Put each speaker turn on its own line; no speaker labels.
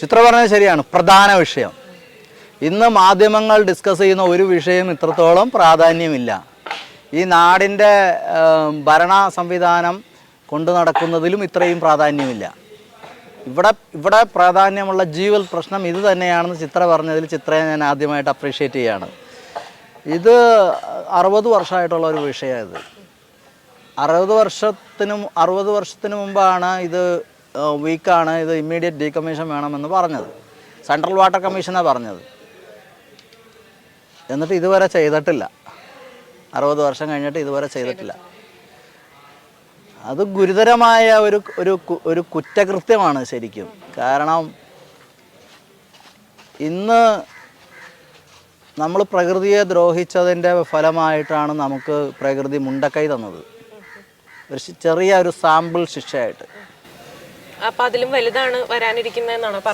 ചിത്ര പറഞ്ഞത് ശരിയാണ്. പ്രധാന വിഷയം ഇന്ന് മാധ്യമങ്ങൾ ഡിസ്കസ് ചെയ്യുന്ന ഒരു വിഷയം ഇത്രത്തോളം പ്രാധാന്യമില്ല. ഈ നാടിൻ്റെ ഭരണ സംവിധാനം കൊണ്ടു നടക്കുന്നതിലും ഇത്രയും പ്രാധാന്യമില്ല. ഇവിടെ പ്രാധാന്യമുള്ള ജീവൽ പ്രശ്നം ഇത് തന്നെയാണെന്ന് ചിത്ര പറഞ്ഞതിൽ ചിത്രയെ ഞാൻ ആദ്യമായിട്ട് അപ്രീഷിയേറ്റ് ചെയ്യുകയാണ്. ഇത് 60 വർഷമായിട്ടുള്ള ഒരു വിഷയമാണ്. ഇത് 60 വർഷത്തിന് മുമ്പാണ് ഇത് വീക്കാണ്, ഇത് ഇമ്മീഡിയറ്റ് ഡീകമ്മീഷൻ വേണമെന്ന് പറഞ്ഞത്. സെൻട്രൽ വാട്ടർ കമ്മീഷനാണ് പറഞ്ഞത്. എന്നിട്ട് ഇതുവരെ ചെയ്തിട്ടില്ല. 60 വർഷം കഴിഞ്ഞിട്ട് ഇതുവരെ ചെയ്തിട്ടില്ല. അത് ഗുരുതരമായ ഒരു കുറ്റകൃത്യമാണ് ശരിക്കും. കാരണം ഇന്ന് നമ്മൾ പ്രകൃതിയെ ദ്രോഹിച്ചതിൻ്റെ ഫലമായിട്ടാണ് നമുക്ക് പ്രകൃതി മുണ്ടക്കൈ തന്നത്, ചെറിയ ഒരു സാമ്പിൾ ശിക്ഷയായിട്ട്.
അപ്പം അതിലും വലുതാണ് വരാനിരിക്കുന്നതെന്നാണ് പറയുന്നത്.